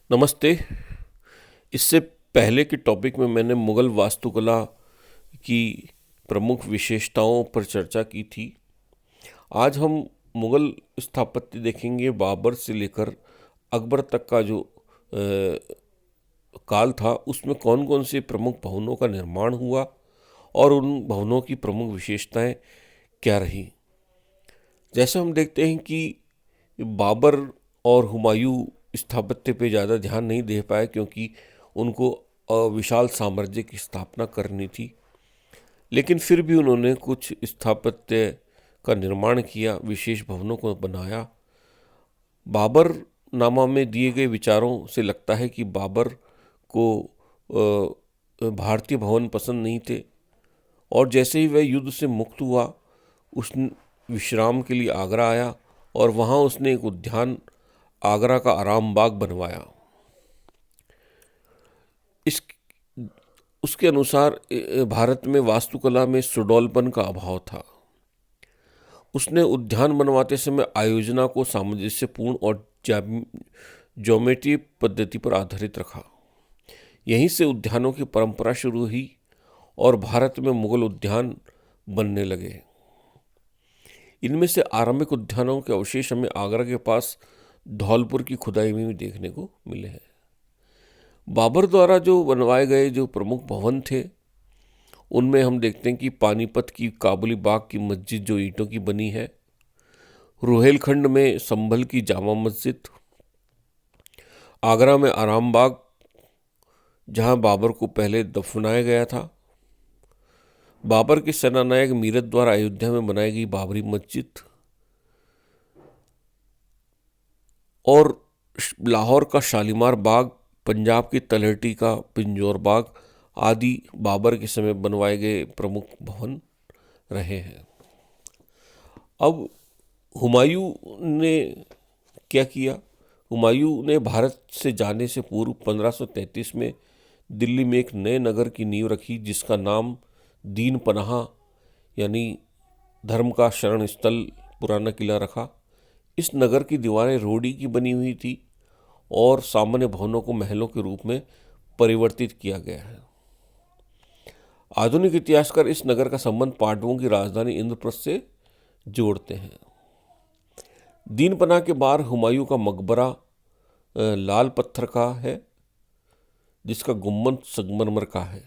नमस्ते। इससे पहले के टॉपिक में मैंने मुग़ल वास्तुकला की प्रमुख विशेषताओं पर चर्चा की थी। आज हम मुग़ल स्थापत्य देखेंगे। बाबर से लेकर अकबर तक का जो काल था, उसमें कौन कौन से प्रमुख भवनों का निर्माण हुआ और उन भवनों की प्रमुख विशेषताएं क्या रही। जैसे हम देखते हैं कि बाबर और हुमायूं स्थापत्य पे ज़्यादा ध्यान नहीं दे पाए, क्योंकि उनको विशाल साम्राज्य की स्थापना करनी थी। लेकिन फिर भी उन्होंने कुछ स्थापत्य का निर्माण किया, विशेष भवनों को बनाया। बाबर नामा में दिए गए विचारों से लगता है कि बाबर को भारतीय भवन पसंद नहीं थे, और जैसे ही वह युद्ध से मुक्त हुआ, उस विश्राम के लिए आगरा आया और वहाँ उसने एक उद्यान आगरा का आराम बाग बनवाया। इस उसके अनुसार भारत में वास्तुकला में सुडौलपन का अभाव था। उसने उद्यान बनवाते समय आयोजना को सामंजस्यपूर्ण और ज्योमेट्री पद्धति पर आधारित रखा। यहीं से उद्यानों की परंपरा शुरू हुई और भारत में मुगल उद्यान बनने लगे। इनमें से आरंभिक उद्यानों के अवशेष हमें आगरा के पास धौलपुर की खुदाई में भी देखने को मिले हैं। बाबर द्वारा जो बनवाए गए जो प्रमुख भवन थे, उनमें हम देखते हैं कि पानीपत की काबुली बाग की मस्जिद जो ईंटों की बनी है, रोहेलखंड में संभल की जामा मस्जिद, आगरा में आराम बाग जहां बाबर को पहले दफनाया गया था, बाबर के सेनानायक मीरत द्वारा अयोध्या में बनाई गई बाबरी मस्जिद, और लाहौर का शालीमार बाग, पंजाब की तलहटी का पिंजौर बाग आदि बाबर के समय बनवाए गए प्रमुख भवन रहे हैं। अब हुमायूं ने क्या किया? हुमायूं ने भारत से जाने से पूर्व 1533 में दिल्ली में एक नए नगर की नींव रखी, जिसका नाम दीन पनाह यानी धर्म का शरण स्थल पुराना किला रखा। इस नगर की दीवारें रोड़ी की बनी हुई थी और सामान्य भवनों को महलों के रूप में परिवर्तित किया गया है। आधुनिक इतिहासकार इस नगर का संबंध पांडवों की राजधानी इंद्रप्रस्थ से जोड़ते हैं। दीन पनाह के बाहर हुमायूं का मकबरा लाल पत्थर का है, जिसका गुम्बद संगमरमर का है।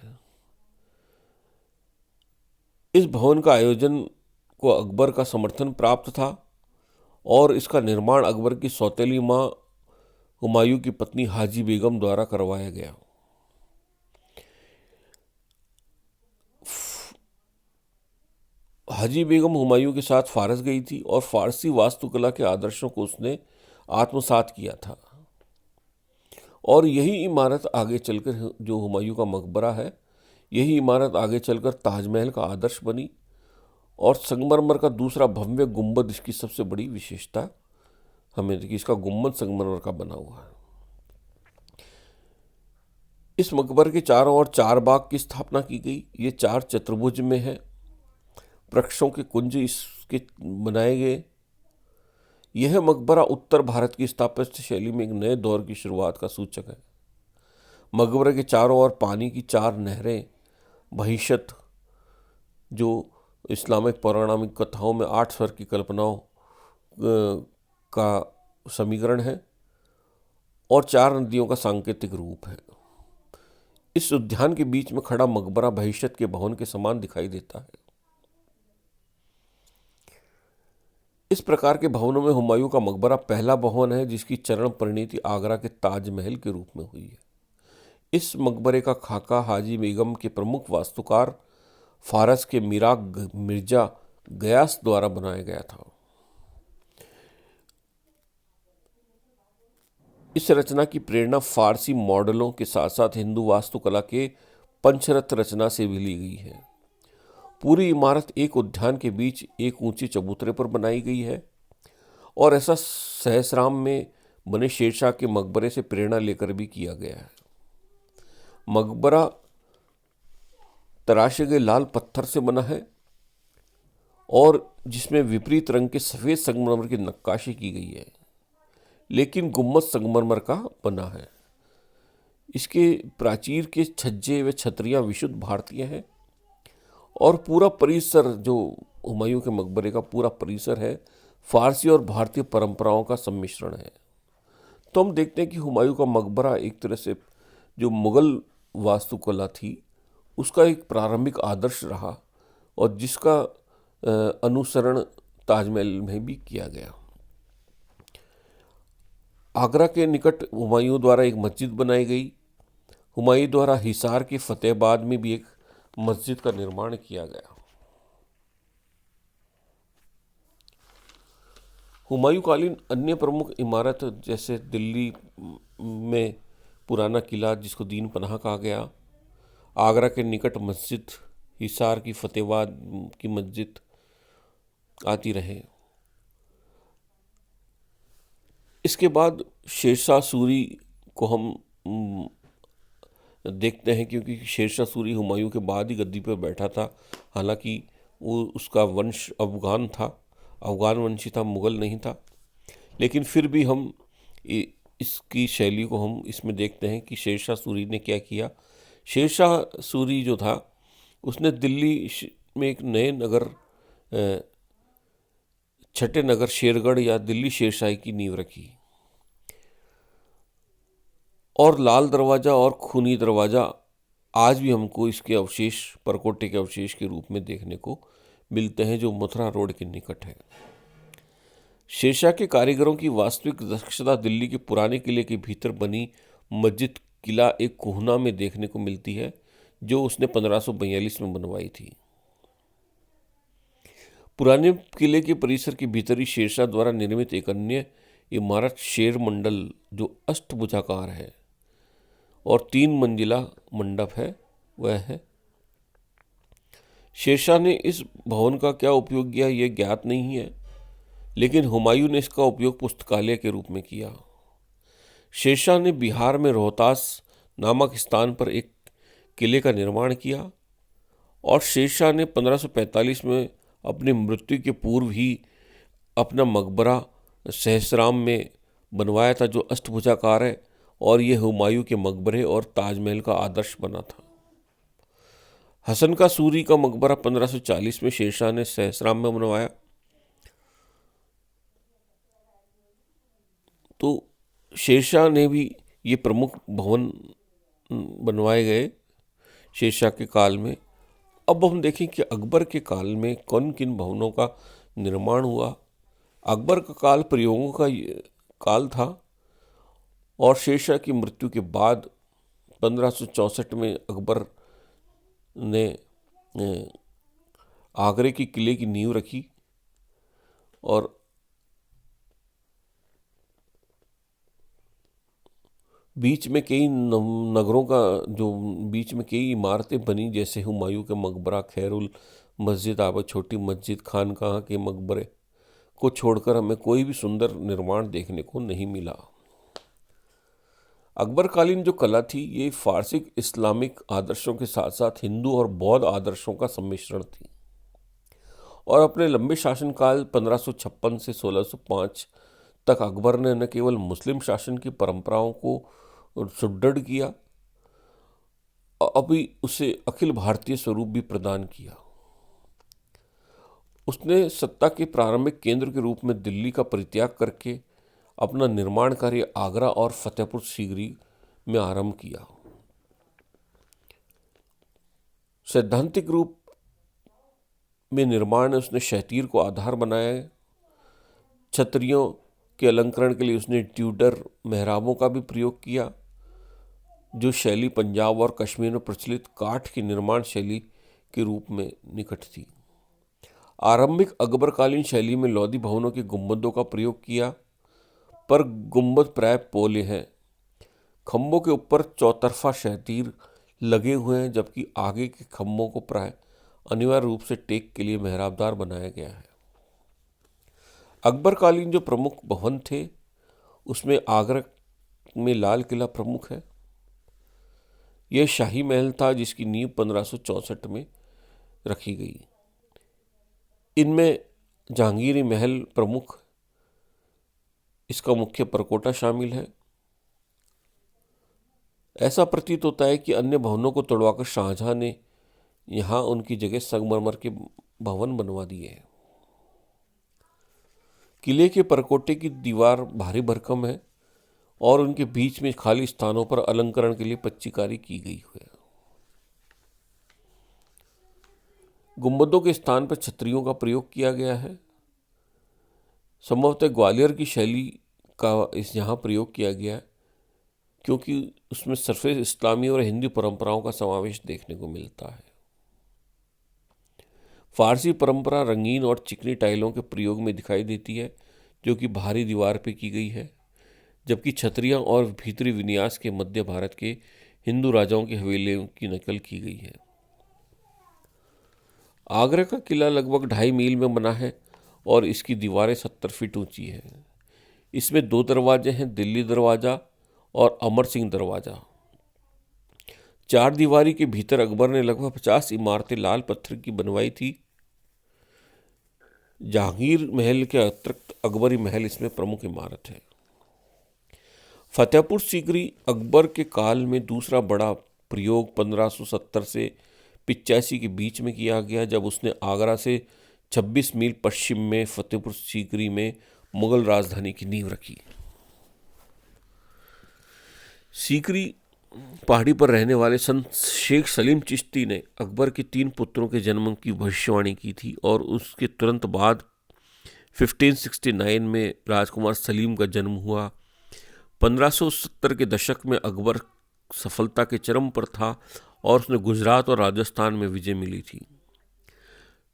इस भवन का आयोजन को अकबर का समर्थन प्राप्त था और इसका निर्माण अकबर की सौतेली माँ हुमायूं की पत्नी हाजी बेगम द्वारा करवाया गया। हाजी बेगम हुमायूं के साथ फारस गई थी और फारसी वास्तुकला के आदर्शों को उसने आत्मसात किया था, और यही इमारत आगे चलकर जो हुमायूं का मकबरा है, यही इमारत आगे चलकर ताजमहल का आदर्श बनी, और संगमरमर का दूसरा भव्य गुंबद इसकी सबसे बड़ी विशेषता हमें देखी। इसका गुंबद संगमरमर का बना हुआ है। इस मकबर के चारों ओर 4 बाग की स्थापना की गई। ये 4 चतुर्भुज में है। वृक्षों के कुंज इसके बनाए गए। यह मकबरा उत्तर भारत की स्थापत्य शैली में एक नए दौर की शुरुआत का सूचक है। मकबरे के चारों ओर पानी की 4 नहरें, बहिशत जो इस्लामिक पौराणिक कथाओं में 8 स्वर की कल्पनाओं का समीकरण है, और 4 नदियों का सांकेतिक रूप है। इस उद्यान के बीच में खड़ा मकबरा बहिशत के भवन के समान दिखाई देता है। इस प्रकार के भवनों में हुमायूं का मकबरा पहला भवन है जिसकी चरण परिणति आगरा के ताजमहल के रूप में हुई है। इस मकबरे का खाका हाजी बेगम के प्रमुख वास्तुकार फारस के मिराग मिर्जा गयास द्वारा बनाया गया था। इस रचना की प्रेरणा फारसी मॉडलों के साथ साथ हिंदू वास्तुकला के पंचरत्न रचना से भी ली गई है। पूरी इमारत एक उद्यान के बीच एक ऊंचे चबूतरे पर बनाई गई है, और ऐसा सहसराम में बने शेरशाह के मकबरे से प्रेरणा लेकर भी किया गया है। मकबरा तराशे गए लाल पत्थर से बना है और जिसमें विपरीत रंग के सफ़ेद संगमरमर की नक्काशी की गई है, लेकिन गुम्बद संगमरमर का बना है। इसके प्राचीर के छज्जे व छतरियाँ विशुद्ध भारतीय हैं और पूरा परिसर जो हुमायूं के मकबरे का पूरा परिसर है फारसी और भारतीय परंपराओं का सम्मिश्रण है। तो हम देखते हैं कि हुमायूं का मकबरा एक तरह से जो मुगल वास्तुकला थी उसका एक प्रारंभिक आदर्श रहा और जिसका अनुसरण ताजमहल में भी किया गया। आगरा के निकट हुमायूं द्वारा एक मस्जिद बनाई गई। हुमायूं द्वारा हिसार के फतेहाबाद में भी एक मस्जिद का निर्माण किया गया। हुमायूं कालीन अन्य प्रमुख इमारत जैसे दिल्ली में पुराना किला जिसको दीन पनाह कहा गया, आगरा के निकट मस्जिद, हिसार की फतेहाबाद की मस्जिद आती रहे। इसके बाद शेरशाह सूरी को हम देखते हैं क्योंकि शेरशाह सूरी हुमायूं के बाद ही गद्दी पर बैठा था। हालांकि वो उसका वंश अफगान था, अफगान वंशी था, मुग़ल नहीं था, लेकिन फिर भी हम इसकी शैली को हम इसमें देखते हैं कि शेरशाह सूरी ने क्या किया। शेरशाह सूरी जो था उसने दिल्ली में एक नए नगर, छठे नगर शेरगढ़ या दिल्ली शेरशाही की नींव रखी और लाल दरवाज़ा और खूनी दरवाज़ा आज भी हमको इसके अवशेष, परकोटे के अवशेष के रूप में देखने को मिलते हैं जो मथुरा रोड के निकट है। शेरशाह के कारीगरों की वास्तविक दक्षता दिल्ली के पुराने किले के भीतर बनी मस्जिद किला एक कोहना में देखने को मिलती है जो उसने 1542 में बनवाई थी। पुराने किले के परिसर के भीतर ही शेरशाह द्वारा निर्मित एक अन्य इमारत शेर मंडल जो अष्टभुजाकार है और 3 मंजिला मंडप है वह है। शेरशाह ने इस भवन का क्या उपयोग किया यह ज्ञात नहीं है, लेकिन हुमायूं ने इसका उपयोग पुस्तकालय के रूप में किया। शेरशाह ने बिहार में रोहतास नामक स्थान पर एक किले का निर्माण किया और शेरशाह ने 1545 में अपनी मृत्यु के पूर्व ही अपना मकबरा सहसराम में बनवाया था जो अष्टभुजाकार है और यह हुमायूं के मकबरे और ताजमहल का आदर्श बना था। हसन का सूरी का मकबरा 1540 में शेरशाह ने सहसराम में बनवाया। तो शेरशाह ने भी ये प्रमुख भवन बनवाए गए शेरशाह के काल में। अब हम देखें कि अकबर के काल में कौन किन भवनों का निर्माण हुआ। अकबर का काल प्रयोगों का काल था और शेरशाह की मृत्यु के बाद 1564 में अकबर ने आगरे के किले की नींव रखी और बीच में कई नगरों का जो बीच में कई इमारतें बनी जैसे हुमायूं के मकबरा, खैरुल मस्जिद, आबा छोटी मस्जिद, खानकाह के मकबरे को छोड़कर हमें कोई भी सुंदर निर्माण देखने को नहीं मिला। अकबरकालीन जो कला थी ये फारसी इस्लामिक आदर्शों के साथ साथ हिंदू और बौद्ध आदर्शों का सम्मिश्रण थी और अपने लंबे शासनकाल 1556 से 1605 तक अकबर ने न केवल मुस्लिम शासन की परंपराओं को सुदृढ़ किया, अभी उसे अखिल भारतीय स्वरूप भी प्रदान किया। उसने सत्ता के प्रारंभिक केंद्र के रूप में दिल्ली का परित्याग करके अपना निर्माण कार्य आगरा और फतेहपुर सीकरी में आरंभ किया। सैद्धांतिक रूप में निर्माण उसने शहतीर को आधार बनाया। छतरियों के अलंकरण के लिए उसने ट्यूडर मेहराबों का भी प्रयोग किया जो शैली पंजाब और कश्मीर में प्रचलित काठ की निर्माण शैली के रूप में निकट थी। आरंभिक अकबरकालीन शैली में लोधी भवनों के गुंबदों का प्रयोग किया, पर गुंबद प्राय पोले हैं। खंभों के ऊपर चौतरफा शहतीर लगे हुए हैं जबकि आगे के खंभों को प्राय अनिवार्य रूप से टेक के लिए मेहराबदार बनाया गया है। अकबरकालीन जो प्रमुख भवन थे उसमें आगरा में लाल किला प्रमुख है। यह शाही महल था जिसकी नींव 1564 में रखी गई। इनमें जहांगीरी महल प्रमुख, इसका मुख्य परकोटा शामिल है। ऐसा प्रतीत होता है कि अन्य भवनों को तोड़वाकर शाहजहां ने यहाँ उनकी जगह संगमरमर के भवन बनवा दिए। किले के परकोटे की दीवार भारी भरकम है और उनके बीच में खाली स्थानों पर अलंकरण के लिए पच्चीकारी की गई है। गुंबदों के स्थान पर छतरियों का प्रयोग किया गया है। संभवतः ग्वालियर की शैली का इस यहाँ प्रयोग किया गया है, क्योंकि उसमें सरफेस इस्लामी और हिंदी परंपराओं का समावेश देखने को मिलता है। फारसी परंपरा रंगीन और चिकनी टाइलों के प्रयोग में दिखाई देती है, जो कि बाहरी दीवार पर की गई है, जबकि छतरियाँ और भीतरी विन्यास के मध्य भारत के हिंदू राजाओं की हवेलियों की नकल की गई है। आगरा का किला लगभग 2.5 मील में बना है और इसकी दीवारें 70 फीट ऊंची हैं। इसमें 2 दरवाजे हैं, दिल्ली दरवाज़ा और अमर सिंह दरवाज़ा। 4 दीवारी के भीतर अकबर ने लगभग 50 इमारतें लाल पत्थर की बनवाई थी। जहांगीर महल के अतिरिक्त अकबरी महल इसमें प्रमुख इमारत है। फतेहपुर सीकरी अकबर के काल में दूसरा बड़ा प्रयोग 1570 से 85 के बीच में किया गया, जब उसने आगरा से 26 मील पश्चिम में फतेहपुर सीकरी में मुगल राजधानी की नींव रखी। सीकरी पहाड़ी पर रहने वाले संत शेख सलीम चिश्ती ने अकबर के 3 पुत्रों के जन्म की भविष्यवाणी की थी और उसके तुरंत बाद 1569 में राजकुमार सलीम का जन्म हुआ। 1570 के दशक में अकबर सफलता के चरम पर था और उसने गुजरात और राजस्थान में विजय मिली थी।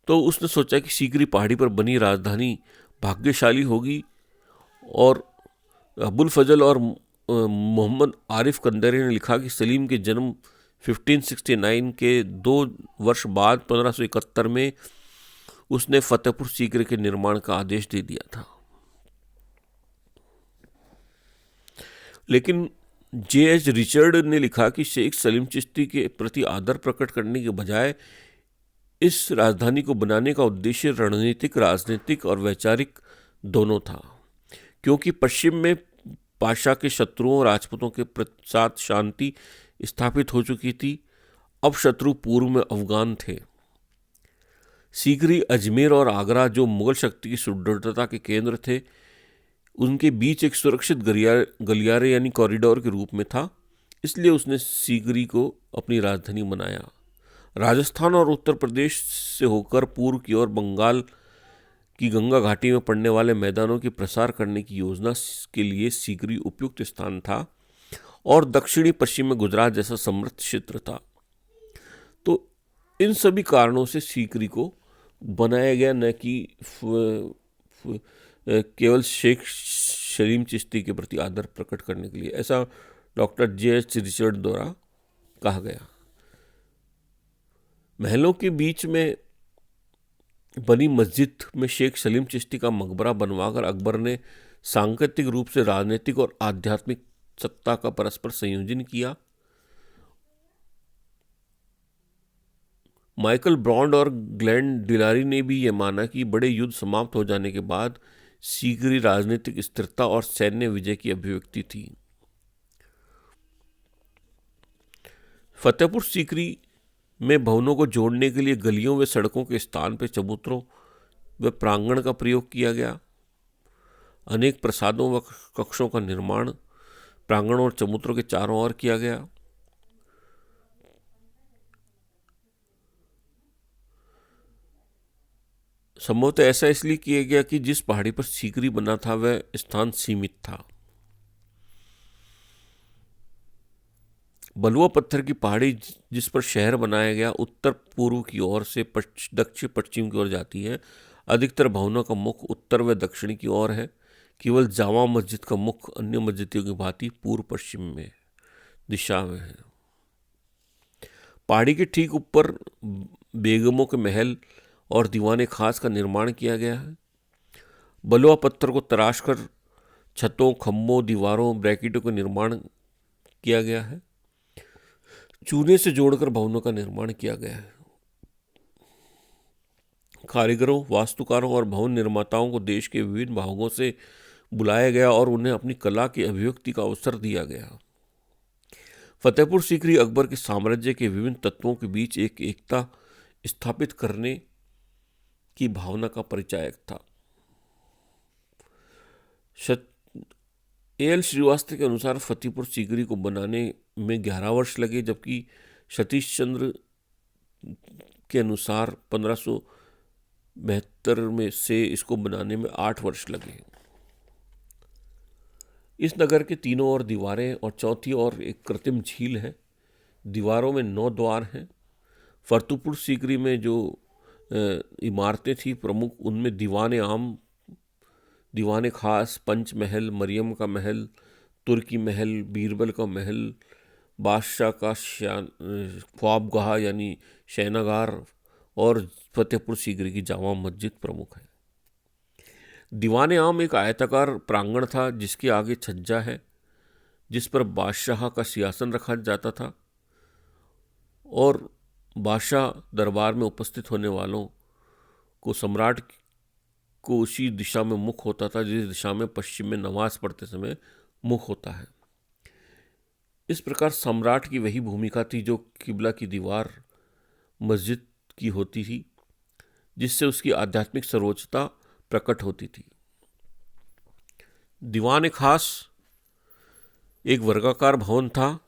तो उसने सोचा कि सीकरी पहाड़ी पर बनी राजधानी भाग्यशाली होगी और अबुल फजल और मोहम्मद आरिफ कंदरी ने लिखा कि सलीम के जन्म 1569 के 2 वर्ष बाद 1571 में उसने फतेहपुर सीकरी के निर्माण का आदेश दे दिया था। लेकिन J.H. रिचर्ड ने लिखा कि शेख सलीम चिश्ती के प्रति आदर प्रकट करने के बजाय इस राजधानी को बनाने का उद्देश्य रणनीतिक, राजनीतिक और वैचारिक दोनों था, क्योंकि पश्चिम में पाशा के शत्रुओं राजपूतों के साथ शांति स्थापित हो चुकी थी। अब शत्रु पूर्व में अफगान थे। सीकरी, अजमेर और आगरा, जो मुगल शक्ति की सुदृढ़ता के केंद्र थे, उनके बीच एक सुरक्षित गलियारे यानी कॉरिडोर के रूप में था। इसलिए उसने सीकरी को अपनी राजधानी बनाया। राजस्थान और उत्तर प्रदेश से होकर पूर्व की ओर बंगाल की गंगा घाटी में पड़ने वाले मैदानों की प्रसार करने की योजना के लिए सीकरी उपयुक्त स्थान था और दक्षिणी पश्चिम में गुजरात जैसा समृद्ध क्षेत्र था। तो इन सभी कारणों से सीकरी को बनाया गया, न कि केवल शेख सलीम चिश्ती के प्रति आदर प्रकट करने के लिए, ऐसा डॉक्टर J.H. रिचर्ड द्वारा कहा गया। महलों के बीच में बनी मस्जिद में शेख सलीम चिश्ती का मकबरा बनवाकर अकबर ने सांकेतिक रूप से राजनीतिक और आध्यात्मिक सत्ता का परस्पर संयोजन किया। माइकल ब्रॉन्ड और ग्लेन डिलारी ने भी यह माना कि बड़े युद्ध समाप्त हो जाने के बाद सीकरी राजनीतिक स्थिरता और सैन्य विजय की अभिव्यक्ति थी। फतेहपुर सीकरी में भवनों को जोड़ने के लिए गलियों व सड़कों के स्थान पर चबूतरों व प्रांगण का प्रयोग किया गया। अनेक प्रसादों व कक्षों का निर्माण प्रांगण और चबूतरों के चारों ओर किया गया। संभवतः ऐसा इसलिए किया गया कि जिस पहाड़ी पर सीकरी बना था वह स्थान सीमित था। बलुआ पत्थर की पहाड़ी जिस पर शहर बनाया गया उत्तर पूर्व की ओर से दक्षिण पश्चिम की ओर जाती है। अधिकतर भवनों का मुख उत्तर व दक्षिण की ओर है। केवल जामा मस्जिद का मुख अन्य मस्जिदों की भांति पूर्व पश्चिम में दिशा में है। पहाड़ी के ठीक ऊपर बेगमों के महल और दीवाने खास का निर्माण किया गया है। बलुआ पत्थर को तराश कर छतों, खम्भों, दीवारों, ब्रैकेटों का निर्माण किया गया है। चूने से जोड़कर भवनों का निर्माण किया गया है। कारीगरों, वास्तुकारों और भवन निर्माताओं को देश के विभिन्न भागों से बुलाया गया और उन्हें अपनी कला की अभिव्यक्ति का अवसर दिया गया। फतेहपुर सीकरी अकबर के साम्राज्य के विभिन्न तत्वों के बीच एक एकता स्थापित करने की भावना का परिचायक था। एल श्रीवास्तव के अनुसार फतेहपुर सीकरी को बनाने में 11 वर्ष लगे, जबकि सतीश चंद्र के अनुसार 1572 में से इसको बनाने में 8 वर्ष लगे। इस नगर के तीनों ओर दीवारें और चौथी ओर एक कृत्रिम झील है। दीवारों में 9 द्वार हैं। फतेहपुर सीकरी में जो इमारतें थी प्रमुख, उनमें दीवान आम, दीवान खास, पंच महल, मरियम का महल, तुर्की महल, बीरबल का महल, बादशाह का ख्वाबगाह यानी शयनागार और फतेहपुर सीकरी की जामा मस्जिद प्रमुख है। दीवान आम एक आयताकार प्रांगण था जिसके आगे छज्जा है जिस पर बादशाह का सिंहासन रखा जाता था और बादशाह दरबार में उपस्थित होने वालों को सम्राट को उसी दिशा में मुख होता था जिस दिशा में पश्चिम में नमाज पढ़ते समय मुख होता है। इस प्रकार सम्राट की वही भूमिका थी जो किबला की दीवार मस्जिद की होती थी, जिससे उसकी आध्यात्मिक सर्वोच्चता प्रकट होती थी। दीवान खास एक वर्गाकार भवन था।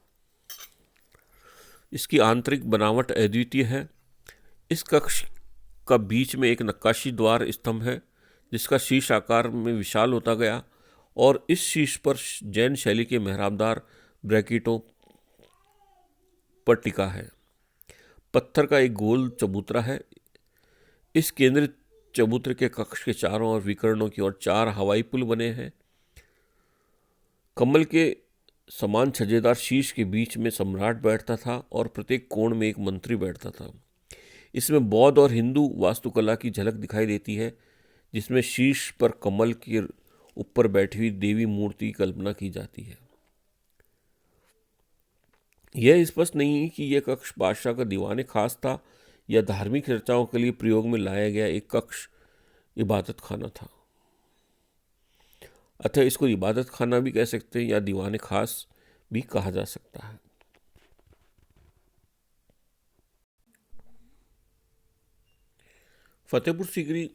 इसकी आंतरिक बनावट अद्वितीय है। इस कक्ष का बीच में एक नक्काशी द्वार स्तंभ है जिसका शीर्ष आकार में विशाल होता गया और इस शीर्ष पर जैन शैली के मेहराबदार ब्रैकेटों पर टिका है। पत्थर का एक गोल चबूतरा है। इस केंद्रित चबूतरे के कक्ष के चारों ओर विकर्णों की ओर 4 हवाई पुल बने हैं। कमल के समान छज्जेदार शीर्ष के बीच में सम्राट बैठता था और प्रत्येक कोण में एक मंत्री बैठता था। इसमें बौद्ध और हिंदू वास्तुकला की झलक दिखाई देती है, जिसमें शीर्ष पर कमल के ऊपर बैठी हुई देवी मूर्ति की कल्पना की जाती है। यह स्पष्ट नहीं है कि यह कक्ष बादशाह का दीवान खास था या धार्मिक चर्चाओं के लिए प्रयोग में लाया गया एक कक्ष इबादत खाना था। अतः इसको इबादत खाना भी कह सकते हैं या दीवान खास भी कहा जा सकता है। फतेहपुर सीकरी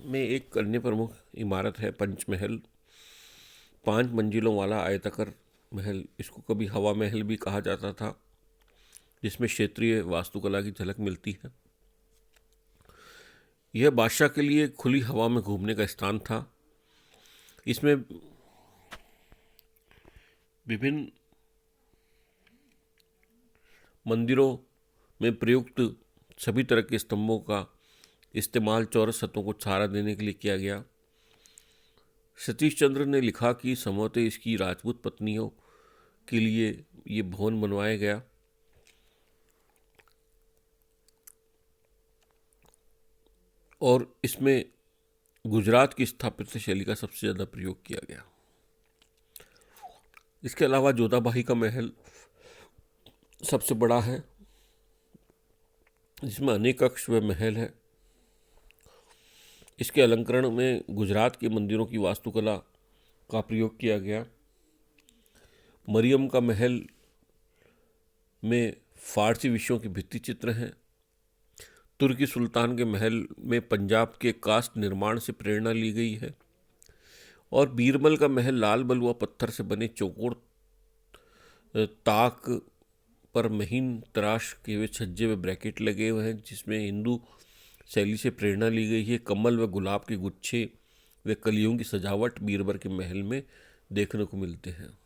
में एक अन्य प्रमुख इमारत है पंचमहल। 5 मंजिलों वाला आयताकार महल, इसको कभी हवा महल भी कहा जाता था, जिसमें क्षेत्रीय वास्तुकला की झलक मिलती है। यह बादशाह के लिए खुली हवा में घूमने का स्थान था। इसमें विभिन्न मंदिरों में प्रयुक्त सभी तरह के स्तंभों का इस्तेमाल चौरस छतों को सहारा देने के लिए किया गया। सतीश चंद्र ने लिखा कि संभवतः इसकी राजपूत पत्नियों के लिए ये भवन बनवाया गया। और इसमें गुजरात की स्थापत्य शैली का सबसे ज़्यादा प्रयोग किया गया। इसके अलावा जोधाबाई का महल सबसे बड़ा है, जिसमें अनेक कक्ष व महल है। इसके अलंकरण में गुजरात के मंदिरों की वास्तुकला का प्रयोग किया गया। मरियम का महल में फारसी विषयों के भित्ति चित्र हैं। तुर्की सुल्तान के महल में पंजाब के कास्ट निर्माण से प्रेरणा ली गई है। और बीरबल का महल लाल बलुआ पत्थर से बने चौकोर ताक पर महीन तराश के हुए छज्जे व ब्रैकेट लगे हुए हैं, जिसमें हिंदू शैली से प्रेरणा ली गई है। कमल व गुलाब के गुच्छे व कलियों की सजावट बीरबल के महल में देखने को मिलते हैं।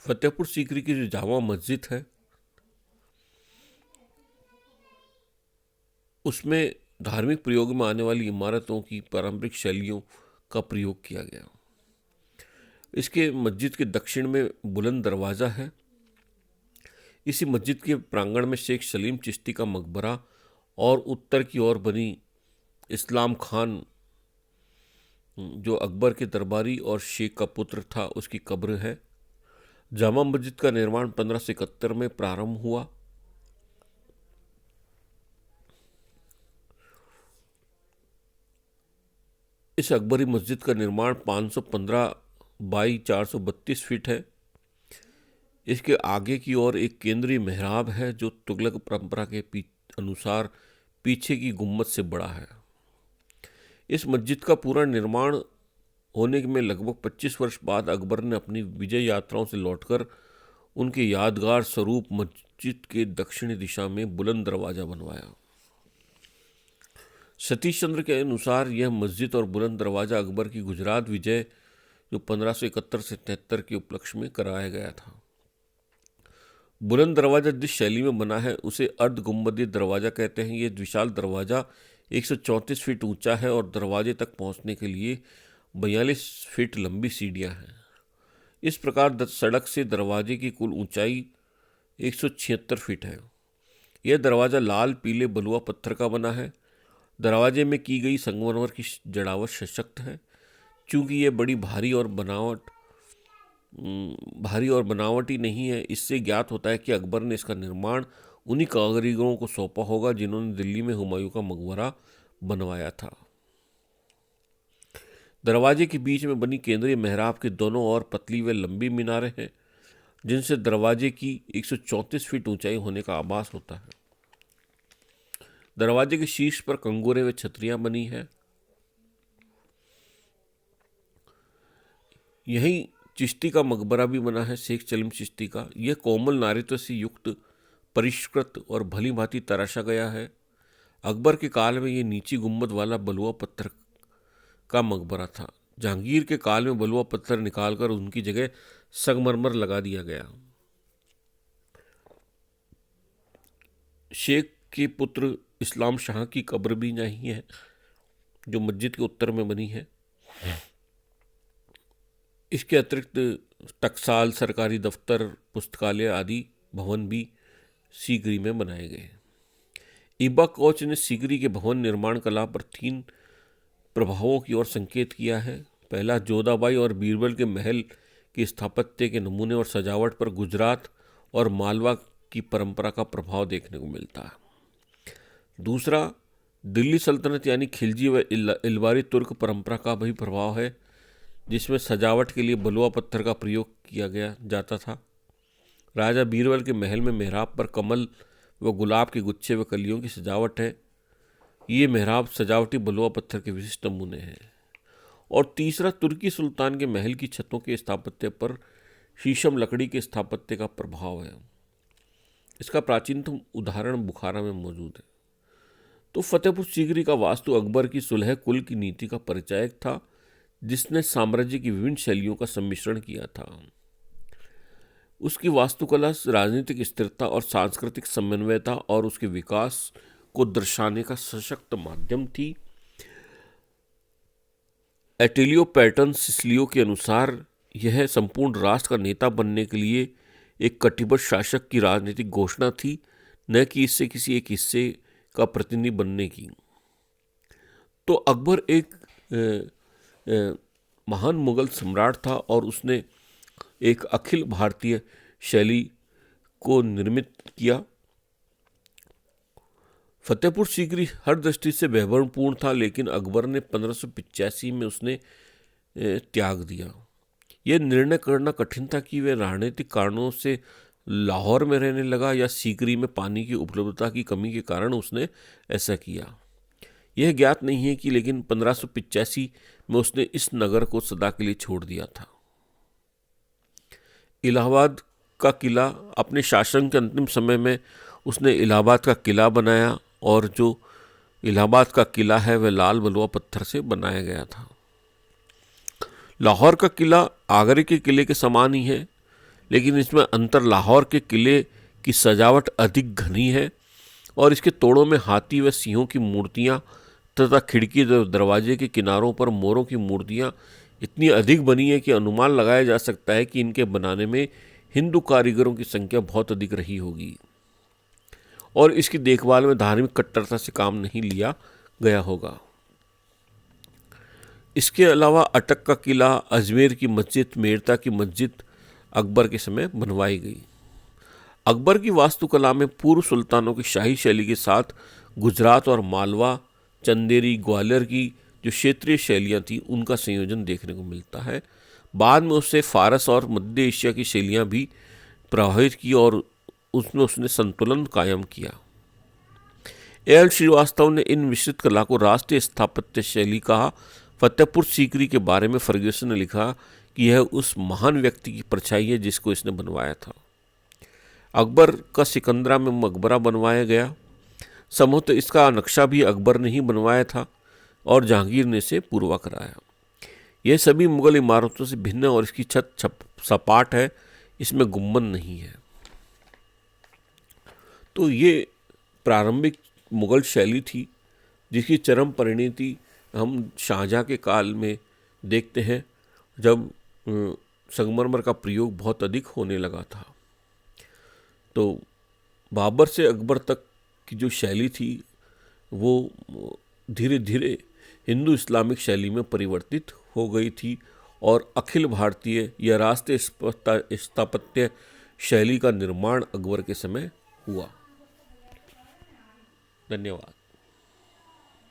फतेहपुर सीकरी की जो जामा मस्जिद है, उसमें धार्मिक प्रयोग में आने वाली इमारतों की पारंपरिक शैलियों का प्रयोग किया गया। इसके मस्जिद के दक्षिण में बुलंद दरवाज़ा है। इसी मस्जिद के प्रांगण में शेख सलीम चिश्ती का मकबरा और उत्तर की ओर बनी इस्लाम खान, जो अकबर के दरबारी और शेख का पुत्र था, उसकी कब्र है। जामा मस्जिद का निर्माण 1571 में प्रारंभ हुआ। इस अकबरी मस्जिद का निर्माण 515 बाई 432 फीट है। इसके आगे की ओर एक केंद्रीय मेहराब है जो तुगलक परंपरा के अनुसार पीछे की गुम्बद से बड़ा है। इस मस्जिद का पूरा निर्माण होने में लगभग 25 वर्ष बाद अकबर ने अपनी विजय यात्राओं से लौटकर उनके यादगार स्वरूप मस्जिद के दक्षिणी दिशा में बुलंद दरवाज़ा बनवाया। सतीश चंद्र के अनुसार यह मस्जिद और बुलंद दरवाज़ा अकबर की गुजरात विजय जो 1571 से 73 के उपलक्ष्य में कराया गया था। बुलंद दरवाज़ा जिस शैली में बना है उसे अर्ध गुंबदी दरवाज़ा कहते हैं। ये विशाल दरवाज़ा 134 फीट ऊंचा है और दरवाजे तक पहुंचने के लिए 42 फीट लंबी सीढ़ियां हैं। इस प्रकार सड़क से दरवाजे की कुल ऊंचाई 176 फीट है। यह दरवाज़ा लाल पीले बलुआ पत्थर का बना है। दरवाजे में की गई संगमरमर की जड़ावट सशक्त है। चूँकि यह बड़ी भारी और बनावटी नहीं है, इससे ज्ञात होता है कि अकबर ने इसका निर्माण उन्हीं कारीगरों को सौंपा होगा जिन्होंने दिल्ली में हुमायूं का मकबरा बनवाया था। दरवाजे के बीच में बनी केंद्रीय मेहराब के दोनों ओर पतली व लंबी मीनारें हैं जिनसे दरवाजे की 134 फीट ऊंचाई होने का आभास होता है। दरवाजे के शीर्ष पर कंगोरे व छतरियां बनी है। यहीं चिश्ती का मकबरा भी बना है, शेख सलीम चिश्ती का। यह कोमल नारित्व से युक्त, परिष्कृत और भली भांति तराशा गया है। अकबर के काल में यह नीची गुम्बद वाला बलुआ पत्थर का मकबरा था। जहांगीर के काल में बलुआ पत्थर निकालकर उनकी जगह संगमरमर लगा दिया गया। शेख के पुत्र इस्लाम शाह की कब्र भी नहीं है जो मस्जिद के उत्तर में बनी है। इसके अतिरिक्त टकसाल, सरकारी दफ्तर, पुस्तकालय आदि भवन भी सीकरी में बनाए गए। इबा कोच ने सीकरी के भवन निर्माण कला पर 3 प्रभावों की ओर संकेत किया है। पहला, जोधाबाई और बीरबल के महल के स्थापत्य के नमूने और सजावट पर गुजरात और मालवा की परंपरा का प्रभाव देखने को मिलता है। दूसरा, दिल्ली सल्तनत यानी खिलजी व इलवारी तुर्क परंपरा का भी प्रभाव है जिसमें सजावट के लिए बलुआ पत्थर का प्रयोग किया गया जाता था। राजा बीरबल के महल में मेहराब पर कमल व गुलाब के गुच्छे व कलियों की सजावट है। ये मेहराब सजावटी बलुआ पत्थर के विशिष्ट नमूने हैं। और तीसरा, तुर्की सुल्तान के महल की छतों के स्थापत्य पर शीशम लकड़ी के स्थापत्य का प्रभाव है। इसका प्राचीनतम उदाहरण बुखारा में मौजूद है। तो फतेहपुर सीकरी का वास्तु अकबर की सुलह कुल की नीति का परिचायक था जिसने साम्राज्य की विभिन्न शैलियों का सम्मिश्रण किया था। उसकी वास्तुकला राजनीतिक स्थिरता और सांस्कृतिक समन्वयता और उसके विकास को दर्शाने का सशक्त माध्यम थी। एटिलियो पैटर्न सिसलियो के अनुसार यह संपूर्ण राष्ट्र का नेता बनने के लिए एक कटिबद्ध शासक की राजनीतिक घोषणा थी, न कि इससे किसी एक हिस्से का प्रतिनिधि बनने की। तो अकबर एक महान मुगल सम्राट था और उसने एक अखिल भारतीय शैली को निर्मित किया। फतेहपुर सीकरी हर दृष्टि से वैभवपूर्ण था, लेकिन अकबर ने 1585 में उसने त्याग दिया। यह निर्णय करना कठिन था कि वह राजनीतिक कारणों से लाहौर में रहने लगा या सीकरी में पानी की उपलब्धता की कमी के कारण उसने ऐसा किया। यह ज्ञात नहीं है कि लेकिन 1585 में उसने इस नगर को सदा के लिए छोड़ दिया था। इलाहाबाद का किला, अपने शासन के अंतिम समय में उसने इलाहाबाद का किला बनाया और जो इलाहाबाद का किला है वह लाल बलुआ पत्थर से बनाया गया था। लाहौर का किला आगरे के किले के समान ही है, लेकिन इसमें अंतर लाहौर के किले की सजावट अधिक घनी है और इसके तोड़ों में हाथी व सिंहों की मूर्तियाँ तथा खिड़की दरवाजे के किनारों पर मोरों की मूर्तियाँ इतनी अधिक बनी है कि अनुमान लगाया जा सकता है कि इनके बनाने में हिंदू कारीगरों की संख्या बहुत अधिक रही होगी और इसकी देखभाल में धार्मिक कट्टरता से काम नहीं लिया गया होगा। इसके अलावा अटक का किला, अजमेर की मस्जिद, मेरता की मस्जिद अकबर के समय बनवाई गई। अकबर की वास्तुकला में पूर्व सुल्तानों की शाही शैली के साथ गुजरात और मालवा, चंदेरी, ग्वालियर की जो क्षेत्रीय शैलियाँ थीं उनका संयोजन देखने को मिलता है। बाद में उससे फारस और मध्य एशिया की शैलियाँ भी प्रभावित की और उसने संतुलन कायम किया। एल श्रीवास्तव ने इन मिश्रित कला को राष्ट्रीय स्थापत्य शैली कहा। फतेहपुर सीकरी के बारे में फर्ग्यूसन ने लिखा कि यह उस महान व्यक्ति की परछाई है जिसको इसने बनवाया था। अकबर का सिकंदरा में मकबरा बनवाया गया। संभवतः इसका नक्शा भी अकबर ने ही बनवाया था और जहांगीर ने इसे पूर्वा कराया। यह सभी मुगल इमारतों से भिन्न और इसकी छत सपाट है, इसमें गुम्बद नहीं है। तो ये प्रारंभिक मुगल शैली थी जिसकी चरम परिणति हम शाहजहाँ के काल में देखते हैं, जब संगमरमर का प्रयोग बहुत अधिक होने लगा था। तो बाबर से अकबर तक की जो शैली थी वो धीरे धीरे हिंदू इस्लामिक शैली में परिवर्तित हो गई थी और अखिल भारतीय या राष्ट्रीय स्थापत्य शैली का निर्माण अकबर के समय हुआ। धन्यवाद।